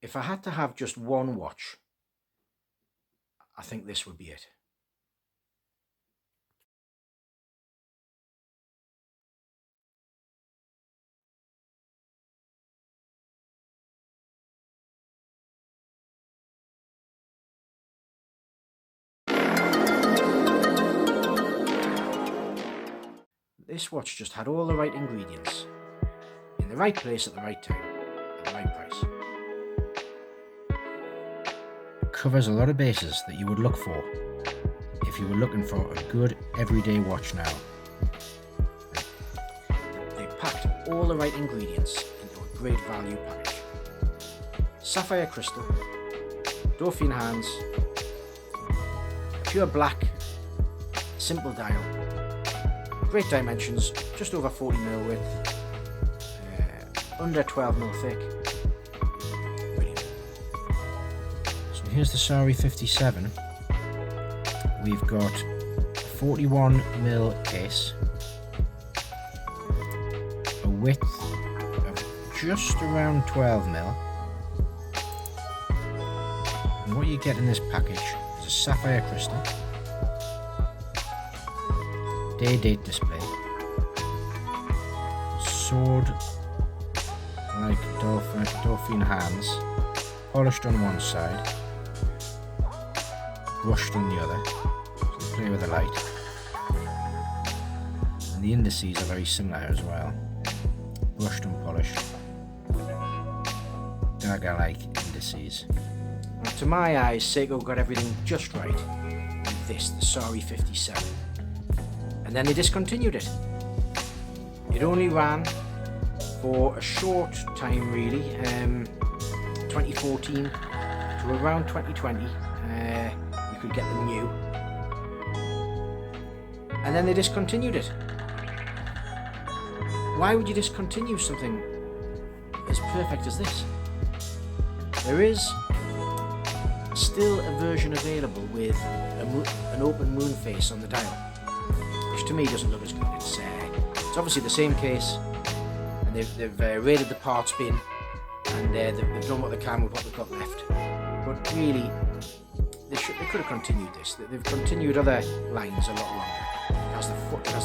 if I had to have just one watch, I think this would be it. This watch just had all the right ingredients, in the right place at the right time, at the right price. It covers a lot of bases that you would look for if you were looking for a good everyday watch now. They packed all the right ingredients into a great value package. Sapphire crystal, Dauphine hands, pure black, simple dial, great dimensions, just over 40mm width, under 12mm thick. Brilliant. So here's the SARY 57. We've got 41mm case, a width of just around 12mm, and what you get in this package is a sapphire crystal, day-date display, sword like dolphin hands, polished on one side, brushed on the other, so they play with the light, and the indices are very similar as well, brushed and polished, dagger-like indices. Now, to my eyes, Seiko got everything just right with this, the SARY 57. And then they discontinued it. It only ran for a short time really, 2014 to around 2020, you could get them new. And then they discontinued it. Why would you discontinue something as perfect as this? There is still a version available with an open moon face on the dial, which to me doesn't look as good. It's obviously the same case, and they've raided the parts bin, and they've done what they can with what they've got left. But really, they could have continued this. They've continued other lines a lot longer. It has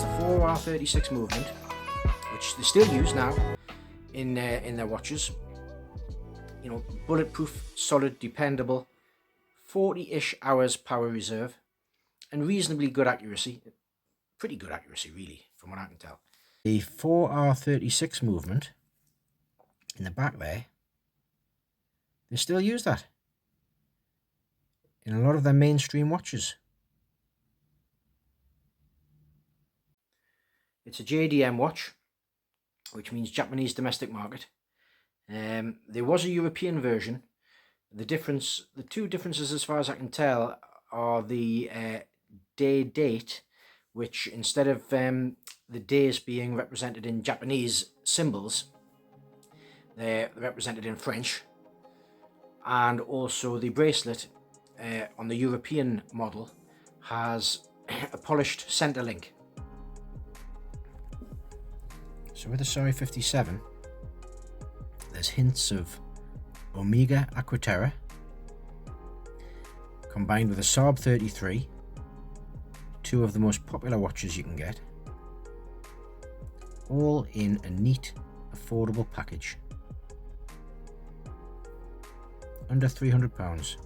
the 4R36 movement, which they still use now in their watches. You know, bulletproof, solid, dependable, 40-ish hours power reserve, and reasonably good accuracy. Pretty good accuracy, really, from what I can tell. The 4R36 movement in the back there, they still use that in a lot of their mainstream watches. It's a JDM watch, which means Japanese domestic market. There was a European version. The two differences as far as I can tell are the day-date, which instead of the days being represented in Japanese symbols, they're represented in French, and also the bracelet on the European model has a polished center link. So with the SARY 57, there's hints of Omega Aqua Terra combined with a Sarb 33, two of the most popular watches you can get, all in a neat, affordable package. Under £300.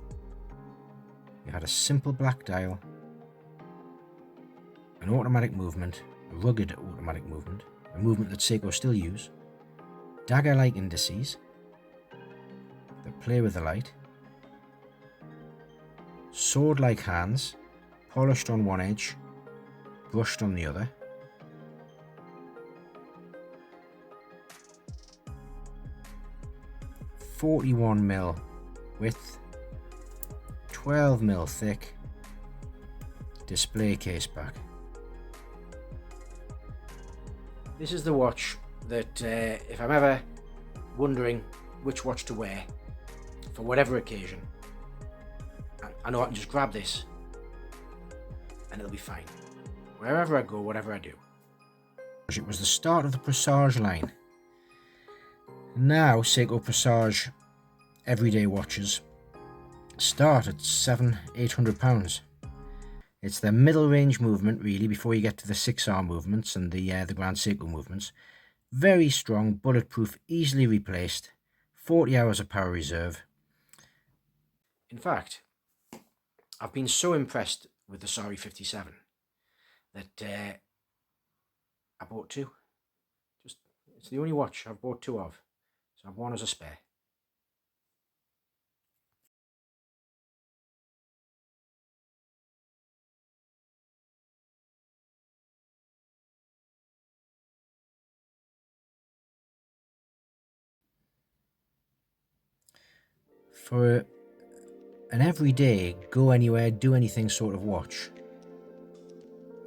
You had a simple black dial, an automatic movement, a rugged automatic movement, a movement that Seiko still use, dagger-like indices that play with the light, sword-like hands, polished on one edge, brushed on the other, .41mm width, 12mm thick, display case back. This is the watch that if I'm ever wondering which watch to wear for whatever occasion, I know I can just grab this and it'll be fine. Wherever I go, whatever I do. It was the start of the Presage line. Now Seiko Presage everyday watches start at £700-800. It's the middle range movement really before you get to the 6R movements and the Grand Seiko movements. Very strong, bulletproof, easily replaced, 40 hours of power reserve. In fact, I've been so impressed with the SARY 57 that I bought two. It's the only watch I've bought two of, so I've one as a spare. For an everyday, go anywhere, do anything sort of watch,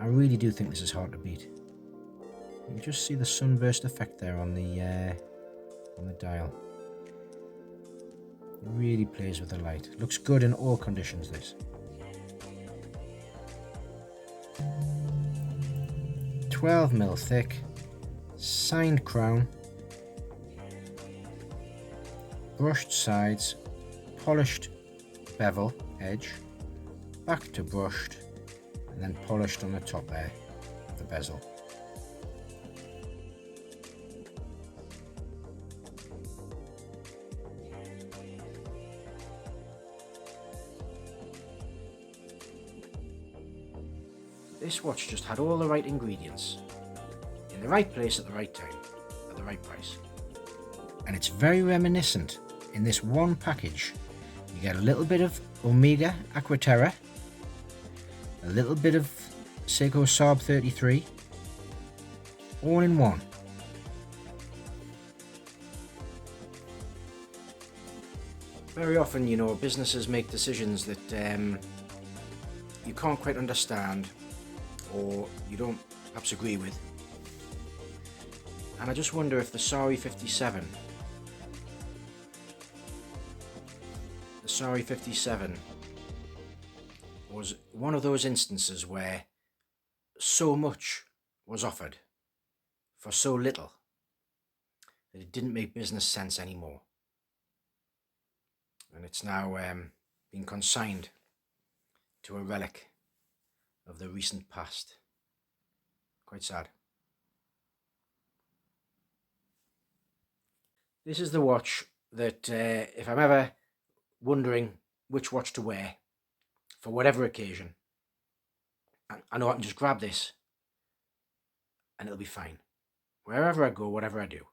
I really do think this is hard to beat. You can just see the sunburst effect there on the dial. It really plays with the light. Looks good in all conditions, this. 12mm thick, signed crown, brushed sides, polished bevel edge, back to brushed, and then polished on the top there of the bezel. This watch just had all the right ingredients, in the right place at the right time, at the right price. And it's very reminiscent. In this one package, you get a little bit of Omega Aqua Terra, a little bit of Seiko Sarb 33, all in one. Very often, you know, businesses make decisions that you can't quite understand, or you don't perhaps agree with. And I just wonder if the SARY 57 was one of those instances where so much was offered for so little that it didn't make business sense anymore. And it's now been consigned to a relic of the recent past. Quite sad. This is the watch that if I'm ever wondering which watch to wear for whatever occasion, I know I can just grab this and it'll be fine. Wherever I go, whatever I do.